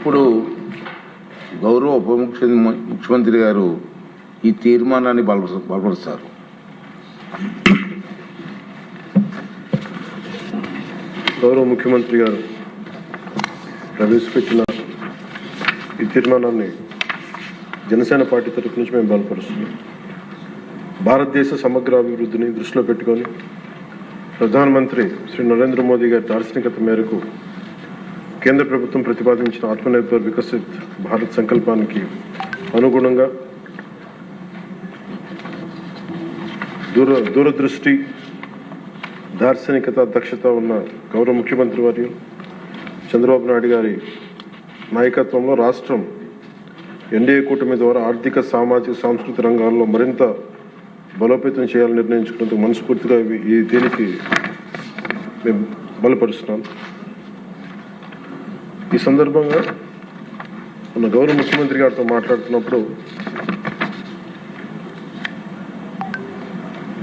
ఇప్పుడు గౌరవ ఉప ముఖ్యమంత్రి గారు ఈ తీర్మానాన్ని బలపరుస్తారు. గౌరవ ముఖ్యమంత్రి గారు ప్రవేశపెట్టిన ఈ తీర్మానాన్ని జనసేన పార్టీ తరఫు నుంచి మేము బలపరుస్తున్నాం. భారతదేశ సమగ్ర అభివృద్ధిని దృష్టిలో పెట్టుకొని ప్రధానమంత్రి శ్రీ నరేంద్ర మోదీ గారి దార్శనికత మేరకు కేంద్ర ప్రభుత్వం ప్రతిపాదించిన ఆత్మనిర్భర్ వికసిత్ భారత్ సంకల్పానికి అనుగుణంగా దూరదృష్టి, దార్శనికత, దక్షత ఉన్న గౌరవ ముఖ్యమంత్రి వర్యులు చంద్రబాబు నాయుడు గారి నాయకత్వంలో రాష్ట్రం ఎన్డీఏ కూటమి ద్వారా ఆర్థిక, సామాజిక, సాంస్కృతిక రంగాల్లో మరింత బలోపేతం చేయాలని నిర్ణయించుకున్నందుకు మనస్ఫూర్తిగా దీనికి మేము బలపరుస్తున్నాం. ఈ సందర్భంగా మన గౌరవ ముఖ్యమంత్రి గారితో మాట్లాడుతున్నప్పుడు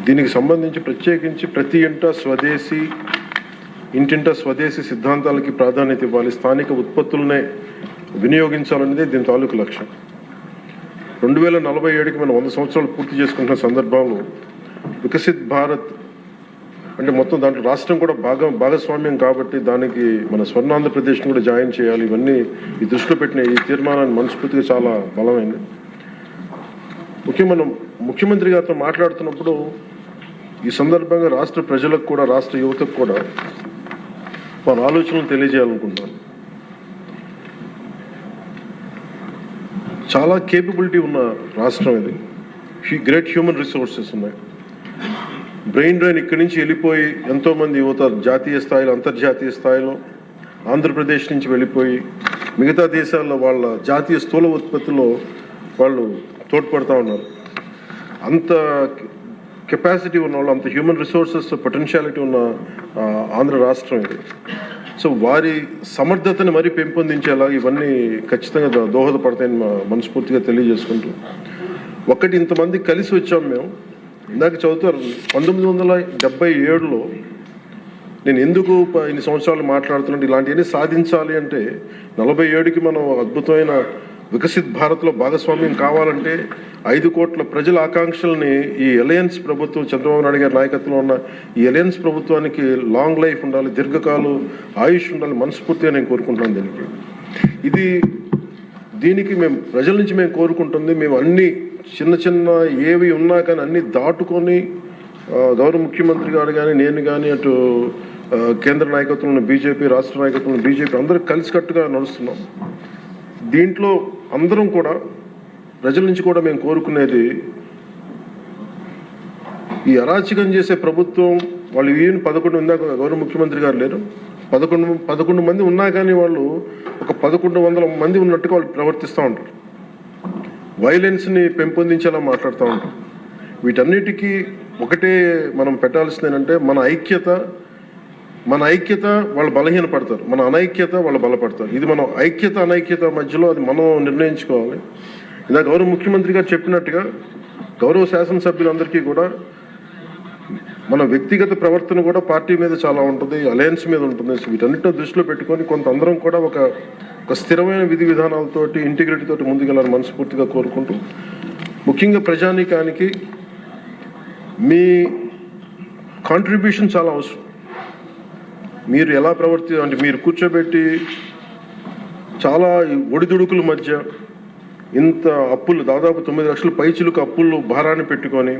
దీనికి సంబంధించి ప్రత్యేకించి ప్రతి ఇంటింటా స్వదేశీ సిద్ధాంతాలకి ప్రాధాన్యత ఇవ్వాలి, స్థానిక ఉత్పత్తులనే వినియోగించాలనేది దీని తాలూకు లక్ష్యం. 2047కి మనం 100 సంవత్సరాలు పూర్తి చేసుకుంటున్న సందర్భంలో వికసిత్ భారత్ అంటే మొత్తం దాంట్లో రాష్ట్రం కూడా భాగస్వామ్యం కాబట్టి దానికి మన స్వర్ణాంధ్రప్రదేశ్ని కూడా జాయిన్ చేయాలి. ఇవన్నీ ఈ దృష్టిలో పెట్టిన ఈ తీర్మానాన్ని మనస్ఫూర్తిగా చాలా బలమైంది. మనం ముఖ్యమంత్రి గారితో మాట్లాడుతున్నప్పుడు ఈ సందర్భంగా రాష్ట్ర ప్రజలకు కూడా, రాష్ట్ర యువతకు కూడా మన ఆలోచనలు తెలియజేయాలనుకుంటున్నాను. చాలా కేపబిలిటీ ఉన్న రాష్ట్రం ఇది. గ్రేట్ హ్యూమన్ రిసోర్సెస్ ఉన్నాయి. బ్రెయిన్ డ్రైన్ ఇక్కడి నుంచి వెళ్ళిపోయి ఎంతోమంది యువత జాతీయ స్థాయిలో, అంతర్జాతీయ స్థాయిలో ఆంధ్రప్రదేశ్ నుంచి వెళ్ళిపోయి మిగతా దేశాల్లో వాళ్ళ జాతీయ స్థూల ఉత్పత్తిలో వాళ్ళు తోడ్పడుతూ ఉన్నారు. అంత కెపాసిటీ ఉన్న వాళ్ళు, అంత హ్యూమన్ రిసోర్సెస్ పొటెన్షియాలిటీ ఉన్న ఆంధ్ర రాష్ట్రం ఇది. సో వారి సమర్థతని మరీ పెంపొందించేలా ఇవన్నీ ఖచ్చితంగా దోహదపడతాయని మనస్ఫూర్తిగా తెలియజేసుకుంటూ, ఒకటి ఇంతమంది కలిసి వచ్చాం మేము. ఇందాక చదువుతారు 1977లో నేను ఎందుకు ఇన్ని సంవత్సరాలు మాట్లాడుతున్నాను, ఇలాంటివన్నీ సాధించాలి అంటే 47కి మనం అద్భుతమైన వికసిత్ భారత్లో భాగస్వామ్యం కావాలంటే 5 కోట్ల ప్రజల ఆకాంక్షల్ని ఈ అలయన్స్ ప్రభుత్వం, చంద్రబాబు నాయుడు గారి నాయకత్వంలో ఉన్న ఈ అలయన్స్ ప్రభుత్వానికి లాంగ్ లైఫ్ ఉండాలి, దీర్ఘకాలం ఆయుష్ ఉండాలి, మనస్ఫూర్తిగా నేను కోరుకుంటున్నాను. దీనికి మేము ప్రజల నుంచి మేము కోరుకుంటుంది, మేము అన్ని చిన్న ఏవి ఉన్నా కానీ అన్ని దాటుకొని గౌరవ ముఖ్యమంత్రి గారు కానీ, నేను కానీ, అటు కేంద్ర నాయకత్వంలో బీజేపీ, రాష్ట్ర నాయకత్వంలో బీజేపీ అందరూ కలిసికట్టుగా నడుస్తున్నాం. దీంట్లో అందరం కూడా ప్రజల నుంచి కూడా మేము కోరుకునేది, ఈ అరాచకం చేసే ప్రభుత్వం వాళ్ళు 11 ఇందాక గౌరవ ముఖ్యమంత్రి గారు లేరు, 11 మంది ఉన్నా కానీ వాళ్ళు ఒక 1100 మంది ఉన్నట్టుగా వాళ్ళు ప్రవర్తిస్తూ ఉంటారు. వైలెన్స్ని పెంపొందించేలా మాట్లాడుతూ ఉంటారు. వీటన్నిటికీ ఒకటే మనం పెట్టాల్సింది ఏంటంటే మన ఐక్యత వాళ్ళు బలహీనపడతారు, మన అనైక్యత వాళ్ళు బలపడతారు. ఇది మనం ఐక్యత అనైక్యత మధ్యలో అది మనం నిర్ణయించుకోవాలి. ఇలా గౌరవ ముఖ్యమంత్రి గారు చెప్పినట్టుగా గౌరవ శాసనసభ్యులందరికీ కూడా మన వ్యక్తిగత ప్రవర్తన కూడా పార్టీ మీద చాలా ఉంటుంది, అలయన్స్ మీద ఉంటుంది. వీటన్నిటిని దృష్టిలో పెట్టుకొని కొంత అందరం కూడా ఒక స్థిరమైన విధి విధానాలతోటి, ఇంటిగ్రిటీతోటి ముందుకెళ్ళాలని మనస్ఫూర్తిగా కోరుకుంటూ, ముఖ్యంగా ప్రజానీకానికి మీ కాంట్రిబ్యూషన్ చాలా అవసరం. మీరు ఎలా అంటే మీరు కూర్చోబెట్టి చాలా ఒడిదుడుకుల మధ్య ఇంత అప్పులు, దాదాపు 9 లక్షల పైచిలకు అప్పులు భారాన్ని పెట్టుకొని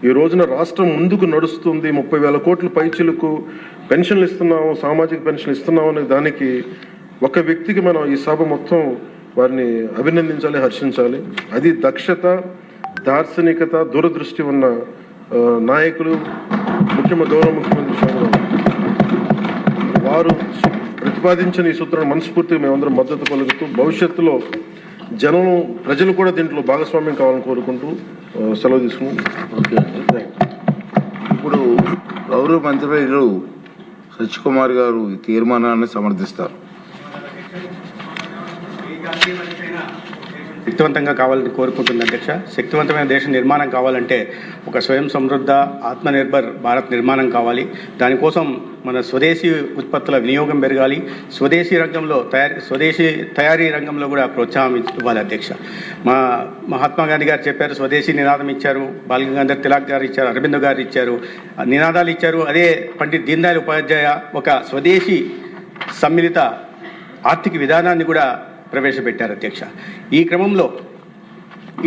ఈ రోజున రాష్ట్రం ముందుకు నడుస్తుంది. 30,000 కోట్ల పైచిలకు పెన్షన్లు ఇస్తున్నాము, సామాజిక పెన్షన్లు ఇస్తున్నాము అనే దానికి ఒక వ్యక్తికి మనం ఈ సభ మొత్తం వారిని అభినందించాలి, హర్షించాలి. అది దక్షత, దార్శనికత, దూరదృష్టి ఉన్న నాయకులు, గౌరవ ముఖ్యమంత్రి చంద్రబాబు వారు ప్రతిపాదించిన ఈ సూత్రాన్ని మనస్ఫూర్తిగా మేమందరం మద్దతు పలుకుతూ, భవిష్యత్తులో ప్రజలు కూడా దీంట్లో భాగస్వామ్యం కావాలని కోరుకుంటూ సెలవు తీసుకున్నాం. ఓకే, ఇప్పుడు గౌరవ మంత్రివర్యులు సత్యకుమార్ గారు ఈ తీర్మానాన్ని సమర్థిస్తారు. శక్తివంతంగా కావాలని కోరుకుంటుంది అధ్యక్ష. శక్తివంతమైన దేశ నిర్మాణం కావాలంటే ఒక స్వయం సమృద్ధ ఆత్మనిర్భర్ భారత్ నిర్మాణం కావాలి. దానికోసం మన స్వదేశీ ఉత్పత్తుల వినియోగం పెరగాలి. స్వదేశీ రంగంలో స్వదేశీ తయారీ రంగంలో కూడా ప్రోత్సాహం ఇవ్వాలి అధ్యక్ష. మహాత్మా గాంధీ గారు చెప్పారు, స్వదేశీ నినాదం ఇచ్చారు. బాల్ గంగాధర్ తిలక్ గారు ఇచ్చారు, అరవింద్ గారు ఇచ్చారు, నినాదాలు ఇచ్చారు. అదే పండిత్ దీన్ దయాళ్ ఉపాధ్యాయ ఒక స్వదేశీ సమ్మిళిత ఆర్థిక విధానాన్ని కూడా ప్రవేశపెట్టారు అధ్యక్ష. ఈ క్రమంలో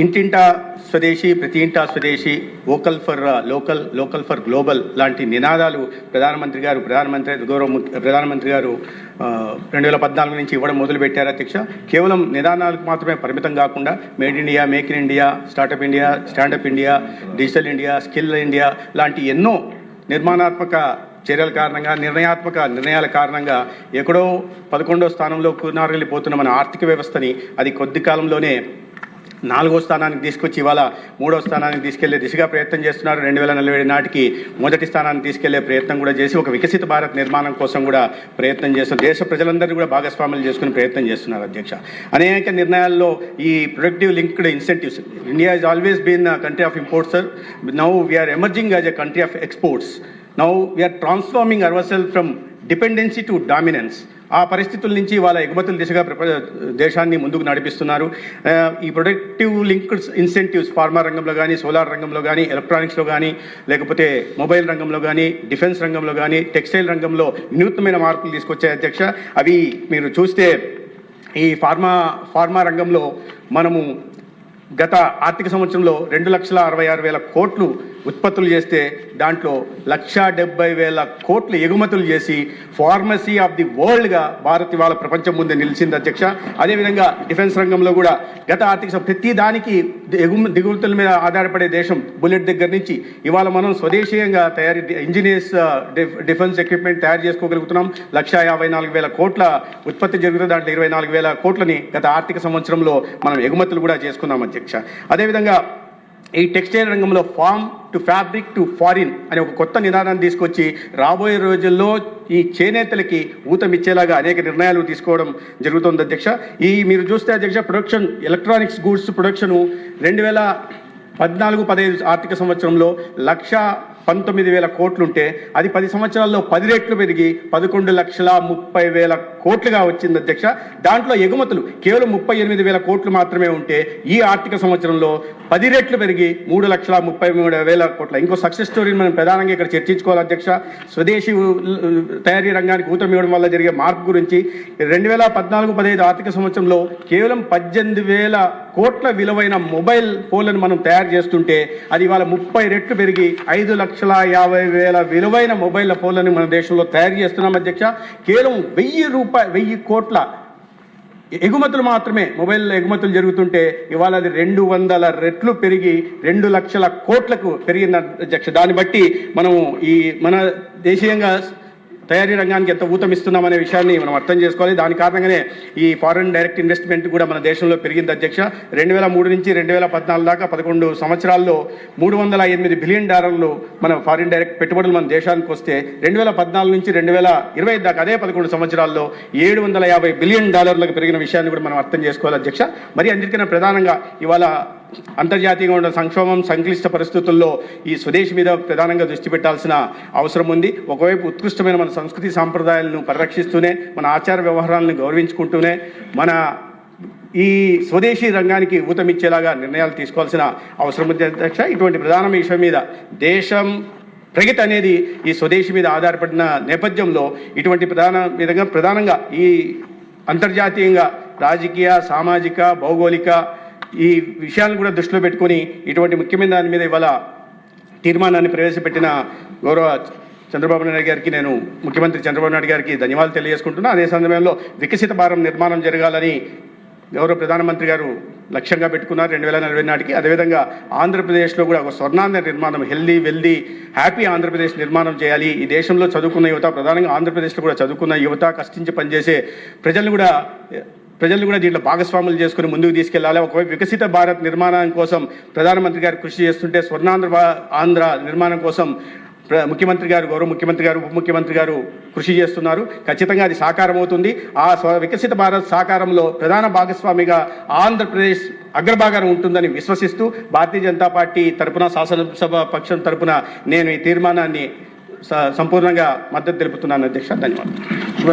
ఇంటింటా స్వదేశీ, ప్రతి ఇంటా స్వదేశీ, vocal for local, local for global లాంటి నినాదాలు ప్రధానమంత్రి గారు 2014 నుంచి ఇవ్వడం మొదలుపెట్టారు అధ్యక్ష. కేవలం నిదానాలకు మాత్రమే పరిమితం కాకుండా made India, make in India, startup India, standup India, digital India, skill India లాంటి ఎన్నో నిర్మాణాత్మక చర్యల కారణంగా, నిర్ణయాల కారణంగా ఎక్కడో 11వ స్థానంలో కూనారెళ్ళిపోతున్న మన ఆర్థిక వ్యవస్థని అది కొద్ది కాలంలోనే 4వ స్థానానికి తీసుకొచ్చి ఇవాళ 3వ స్థానానికి తీసుకెళ్లే దిశగా ప్రయత్నం చేస్తున్నారు. 2047 నాటికి మొదటి స్థానానికి తీసుకెళ్లే ప్రయత్నం కూడా చేసి ఒక వికసిత భారత్ నిర్మాణం కోసం కూడా ప్రయత్నం చేస్తున్నారు. దేశ ప్రజలందరినీ కూడా భాగస్వాములు చేసుకుని ప్రయత్నం చేస్తున్నారు అధ్యక్ష. అనేక నిర్ణయాల్లో ఈ productive linked incentives, India has always been a country of imports, sir. Now we are emerging as a country of exports. Now we are transforming ourselves from dependency to dominance. ఆ పరిస్థితుల నుంచి వాళ్ళ ఎగుమతుల దిశగా దేశాన్ని ముందుకు నడిపిస్తున్నారు. ఈ ప్రొడక్టివ్ లింక్డ్ ఇన్సెంటివ్స్ ఫార్మా రంగంలో కానీ, సోలార్ రంగంలో కానీ, ఎలక్ట్రానిక్స్లో కానీ, లేకపోతే మొబైల్ రంగంలో కానీ, డిఫెన్స్ రంగంలో కానీ, టెక్స్టైల్ రంగంలో వినూత్నమైన మార్పులు తీసుకొచ్చాయి అధ్యక్ష. అవి మీరు చూస్తే ఈ ఫార్మా రంగంలో మనము గత ఆర్థిక సంవత్సరంలో 2,66,000 కోట్లు ఉత్పత్తులు చేస్తే దాంట్లో 1,70,000 కోట్లు ఎగుమతులు చేసి ఫార్మసీ ఆఫ్ ది వరల్డ్గా భారత్ ఇవాళ ప్రపంచం ముందే నిలిచింది అధ్యక్ష. అదేవిధంగా డిఫెన్స్ రంగంలో కూడా గత ఆర్థిక ప్రతి దానికి దిగుమతుల మీద ఆధారపడే దేశం బుల్లెట్ దగ్గర నుంచి ఇవాళ మనం స్వదేశీయంగా ఇంజనీర్స్ డిఫెన్స్ ఎక్విప్మెంట్ తయారు చేసుకోగలుగుతున్నాం. 1,54,000 కోట్ల ఉత్పత్తి జరుగుతుంది. దాంట్లో 24,000 కోట్లని గత ఆర్థిక సంవత్సరంలో మనం ఎగుమతులు కూడా చేసుకున్నాం అధ్యక్ష. అదేవిధంగా ఈ టెక్స్టైల్ రంగంలో farm to fabric to foreign అనే ఒక కొత్త నిదానాన్ని తీసుకొచ్చి రాబోయే రోజుల్లో ఈ చేనేతలకి ఊతమిచ్చేలాగా అనేక నిర్ణయాలు తీసుకోవడం జరుగుతుంది అధ్యక్ష. మీరు చూస్తే అధ్యక్ష, ప్రొడక్షన్ ఎలక్ట్రానిక్స్ గూడ్స్ ప్రొడక్షను 2014-15 ఆర్థిక సంవత్సరంలో 1,19,000 కోట్లుంటే అది 10 సంవత్సరాల్లో 10 రెట్లు పెరిగి 11,30,000 కోట్లుగా వచ్చింది అధ్యక్ష. దాంట్లో ఎగుమతులు కేవలం 38,000 కోట్లు మాత్రమే ఉంటే ఈ ఆర్థిక సంవత్సరంలో 10 రెట్లు పెరిగి 3,33,000 కోట్ల. ఇంకో సక్సెస్ స్టోరీని మనం ప్రధానంగా ఇక్కడ చర్చించుకోవాలి అధ్యక్ష. స్వదేశీ తయారీ రంగానికి ఊతం ఇవ్వడం వల్ల జరిగే మార్పు గురించి 2014-15 ఆర్థిక సంవత్సరంలో కేవలం 18,000 కోట్ల విలువైన మొబైల్ ఫోన్లను మనం తయారు చేస్తుంటే అది ఇవాళ 30 రెట్లు పెరిగి 5,50,000 విలువైన మొబైల్ ఫోన్లను మన దేశంలో తయారు చేస్తున్నాం అధ్యక్ష. కేవలం 1,000 కోట్ల ఎగుమతులు మాత్రమే మొబైల్ ఎగుమతులు జరుగుతుంటే ఇవాళ అది 200 రెట్లు పెరిగి 2,00,000 కోట్లకు పెరిగింది అధ్యక్ష. దాన్ని బట్టి మనము మన దేశీయంగా తయారీ రంగానికి ఎంత ఊతమిస్తున్నామనే విషయాన్ని మనం అర్థం చేసుకోవాలి. దాని కారణంగానే ఈ ఫారెన్ డైరెక్ట్ ఇన్వెస్ట్మెంట్ కూడా మన దేశంలో పెరిగింది అధ్యక్ష. 2003 నుంచి 2014 దాకా 11 సంవత్సరాల్లో $308 బిలియన్ మన ఫారిన్ డైరెక్ట్ పెట్టుబడులు మన దేశానికి వస్తే 2014 నుంచి 2020 దాకా అదే 11 సంవత్సరాల్లో $750 బిలియన్ పెరిగిన విషయాన్ని కూడా మనం అర్థం చేసుకోవాలి అధ్యక్ష. మరి అందుకనే ప్రధానంగా ఇవాళ అంతర్జాతీయంగా ఉన్న సంక్షోభం, సంక్లిష్ట పరిస్థితుల్లో ఈ స్వదేశీ మీద ప్రధానంగా దృష్టి పెట్టాల్సిన అవసరం ఉంది. ఒకవైపు ఉత్కృష్టమైన మన సంస్కృతి సాంప్రదాయాలను పరిరక్షిస్తూనే, మన ఆచార వ్యవహారాలను గౌరవించుకుంటూనే మన ఈ స్వదేశీ రంగానికి ఊతమిచ్చేలాగా నిర్ణయాలు తీసుకోవాల్సిన అవసరం ఉంది అధ్యక్ష. ఇటువంటి ప్రధాన విషయం మీద దేశం ప్రగతి అనేది ఈ స్వదేశీ మీద ఆధారపడిన నేపథ్యంలో ఇటువంటి ప్రధానంగా ఈ అంతర్జాతీయంగా రాజకీయ, సామాజిక, భౌగోళిక ఈ విషయాలను కూడా దృష్టిలో పెట్టుకొని ఇటువంటి ముఖ్యమైన దాని మీద ఇవాళ తీర్మానాన్ని ప్రవేశపెట్టిన గౌరవ చంద్రబాబు నాయుడు గారికి, నేను ముఖ్యమంత్రి చంద్రబాబు నాయుడు గారికి ధన్యవాదాలు తెలియజేసుకుంటున్నా. అదే సమయంలో వికసిత భారత నిర్మాణం జరగాలని గౌరవ ప్రధానమంత్రి గారు లక్ష్యంగా పెట్టుకున్నారు 2040 నాటికి. అదేవిధంగా ఆంధ్రప్రదేశ్లో కూడా ఒక స్వర్ణాంధ్ర నిర్మాణం, హెల్దీ వెల్దీ హ్యాపీ ఆంధ్రప్రదేశ్ నిర్మాణం చేయాలి. ఈ దేశంలో చదువుకున్న యువత, ప్రధానంగా ఆంధ్రప్రదేశ్లో కూడా చదువుకున్న యువత, కష్టించి పనిచేసే ప్రజలను కూడా దీంట్లో భాగస్వాములు చేసుకుని ముందుకు తీసుకెళ్లాలి. ఒకవైపు వికసిత భారత్ నిర్మాణం కోసం ప్రధానమంత్రి గారు కృషి చేస్తుంటే స్వర్ణాంధ్ర నిర్మాణం కోసం ముఖ్యమంత్రి గారు, గౌరవ ముఖ్యమంత్రి గారు, ఉప ముఖ్యమంత్రి గారు కృషి చేస్తున్నారు. ఖచ్చితంగా అది సాకారం అవుతుంది. ఆ వికసిత భారత్ సాకారంలో ప్రధాన భాగస్వామిగా ఆంధ్రప్రదేశ్ అగ్రభాగాన ఉంటుందని విశ్వసిస్తూ భారతీయ జనతా పార్టీ తరపున, శాసనసభ పక్షం తరపున నేను ఈ తీర్మానాన్ని సంపూర్ణంగా మద్దతు తెలుపుతున్నాను అధ్యక్ష. ధన్యవాదాలు.